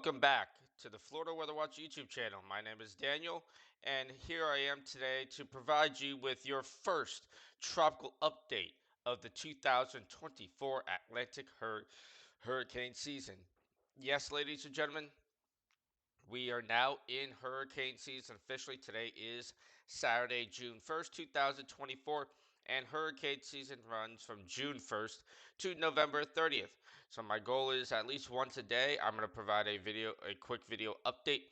Welcome back to the Florida Weather Watch YouTube channel. My name is Daniel, and here I am today to provide you with your first tropical update of the 2024 Atlantic hurricane season. Yes, ladies and gentlemen, we are now in hurricane season officially. Today is Saturday, June 1st, 2024, and hurricane season runs from June 1st to November 30th. So my goal is at least once a day, I'm going to provide a quick video update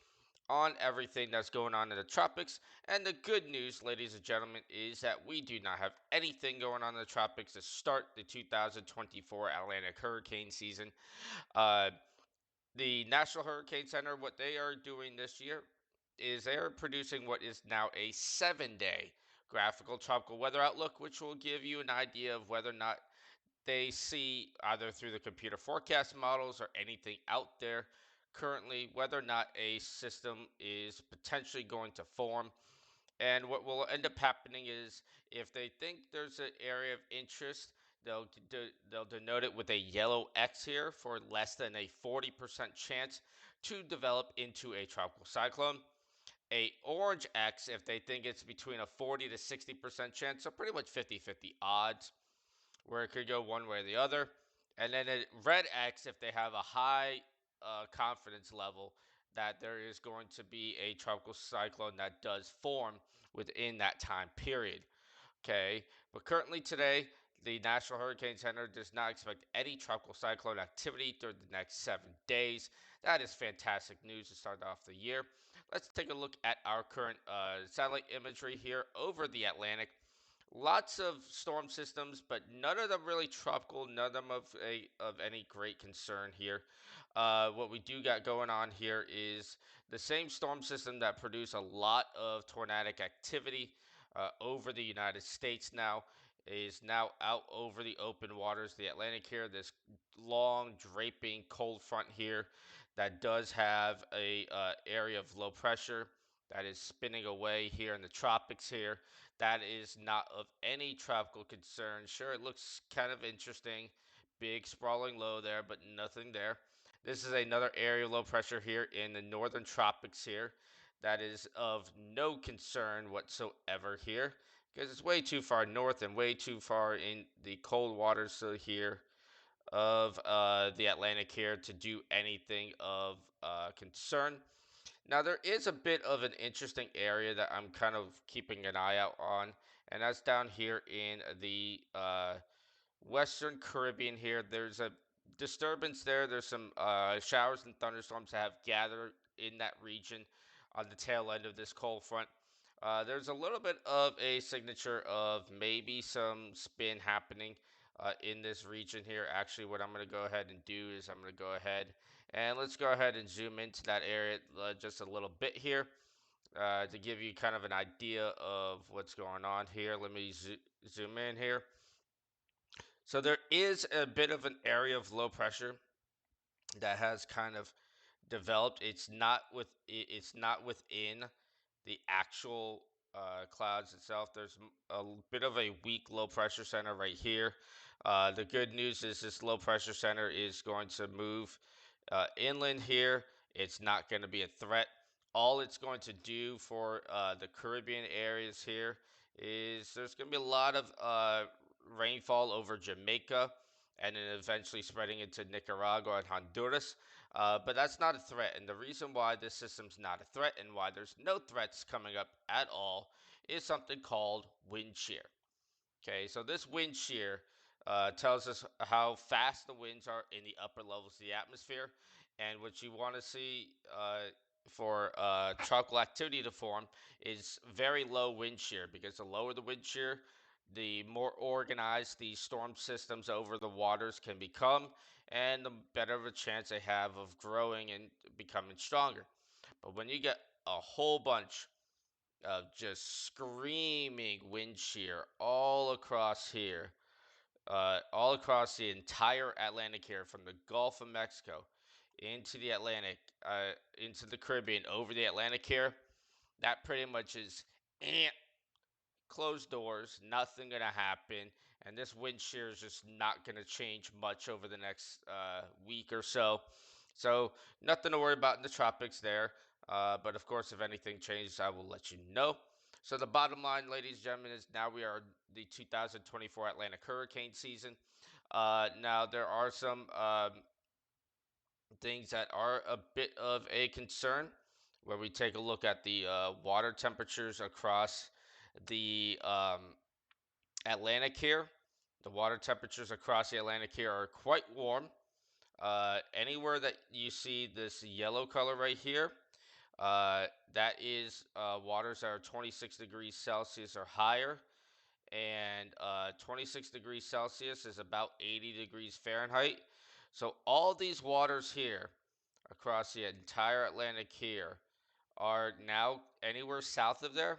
on everything that's going on in the tropics. And the good news, ladies and gentlemen, is that we do not have anything going on in the tropics to start the 2024 Atlantic hurricane season. Uh, the National Hurricane Center, what they are doing this year is they are producing what is now a 7 day graphical tropical weather outlook, which will give you an idea of whether or not they see either through the computer forecast models or anything out there currently, whether or not a system is potentially going to form. And what will end up happening is if they think there's an area of interest, they'll denote it with a yellow X here for less than a 40% chance to develop into a tropical cyclone. A orange X if they think it's between a 40 to 60% chance, so pretty much 50-50 odds where it could go one way or the other. And then a red X if they have a high confidence level that there is going to be a tropical cyclone that does form within that time period. Okay, but currently today, the National Hurricane Center does not expect any tropical cyclone activity during the next 7 days. That is fantastic news to start off the year. Let's take a look at our current satellite imagery here over the Atlantic. Lots of storm systems, but none of them really tropical. None of them of any great concern here. What we do got going on here is the same storm system that produced a lot of tornadic activity over the United States now is now out over the open waters, the Atlantic here. This long draping cold front here that does have a area of low pressure that is spinning away here in the tropics here. That is not of any tropical concern. Sure, it looks kind of interesting. Big sprawling low there, but nothing there. This is another area of low pressure here in the northern tropics here. That is of no concern whatsoever here because it's way too far north and way too far in the cold waters here of the Atlantic here to do anything of concern. Now, there is a bit of an interesting area that I'm kind of keeping an eye out on, and that's down here in the Western Caribbean here. There's a disturbance there. There's some showers and thunderstorms that have gathered in that region on the tail end of this cold front. There's a little bit of a signature of maybe some spin happening in this region here. Actually, what I'm going to go ahead and do is I'm going to go ahead and let's go ahead and zoom into that area just a little bit here to give you kind of an idea of what's going on here. Let me zoom in here. So there is a bit of an area of low pressure that has kind of developed. It's not within the actual clouds itself. There's a bit of a weak low pressure center right here. The good news is this low pressure center is going to move inland here. It's not going to be a threat. All it's going to do for the Caribbean areas here is there's going to be a lot of rainfall over Jamaica and then eventually spreading into Nicaragua and Honduras. But that's not a threat. And the reason why this system's not a threat and why there's no threats coming up at all is something called wind shear. Okay, so this wind shear tells us how fast the winds are in the upper levels of the atmosphere. And what you want to see for tropical activity to form is very low wind shear because the lower the wind shear, the more organized these storm systems over the waters can become, and the better of a chance they have of growing and becoming stronger. But when you get a whole bunch of just screaming wind shear all across here, all across the entire Atlantic here, from the Gulf of Mexico into the Atlantic, into the Caribbean, over the Atlantic here. That pretty much is closed doors, nothing gonna happen, and this wind shear is just not gonna change much over the next week or so. So nothing to worry about in the tropics there. But of course, if anything changes, I will let you know. So the bottom line, ladies and gentlemen, is now we are the 2024 Atlantic hurricane season. Now there are some things that are a bit of a concern where we take a look at the water temperatures across the Atlantic here. The water temperatures across the Atlantic here are quite warm. Anywhere that you see this yellow color right here, that is waters that are 26 degrees Celsius or higher. And 26 degrees Celsius is about 80 degrees Fahrenheit. So all these waters here across the entire Atlantic here are now anywhere south of there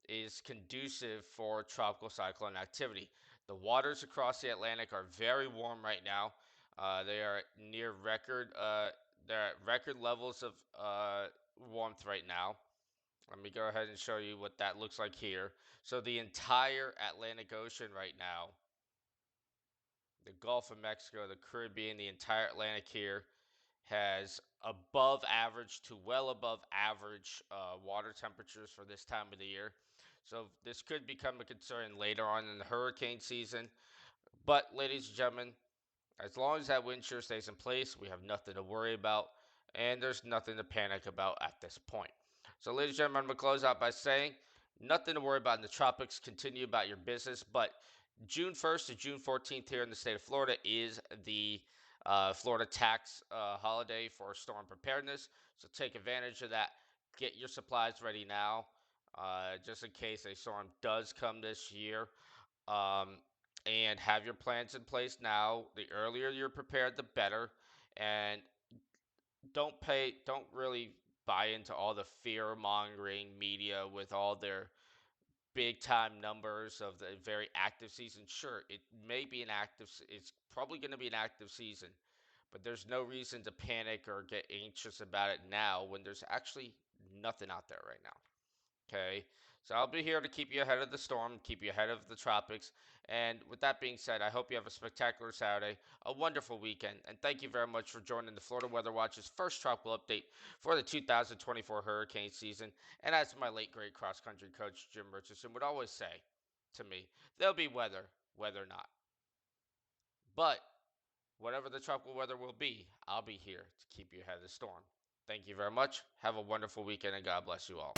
is conducive for tropical cyclone activity. The waters across the Atlantic are very warm right now. They are near record. They're at record levels of warmth right now. Let me go ahead and show you what that looks like here. So the entire Atlantic Ocean right now, the Gulf of Mexico, the Caribbean, the entire Atlantic here has above average to well above average water temperatures for this time of the year. So this could become a concern later on in the hurricane season. But, ladies and gentlemen, as long as that wind shear stays in place, we have nothing to worry about, and there's nothing to panic about at this point. So, ladies and gentlemen, I'm going to close out by saying nothing to worry about in the tropics. Continue about your business, but June 1st to June 14th here in the state of Florida is the Florida tax holiday for storm preparedness. So take advantage of that. Get your supplies ready now, just in case a storm does come this year. Um, and have your plans in place now. The earlier you're prepared, the better. And don't really buy into all the fear mongering media with all their big time numbers of the very active season. Sure, it may be an active, it's probably going to be an active season, but there's no reason to panic or get anxious about it now when there's actually nothing out there right now. Okay, so I'll be here to keep you ahead of the storm, keep you ahead of the tropics. And with that being said, I hope you have a spectacular Saturday, a wonderful weekend, and thank you very much for joining the Florida Weather Watch's first tropical update for the 2024 hurricane season. And as my late great cross country coach Jim Richardson would always say to me, there'll be weather, weather not. But whatever the tropical weather will be, I'll be here to keep you ahead of the storm. Thank you very much. Have a wonderful weekend, and God bless you all.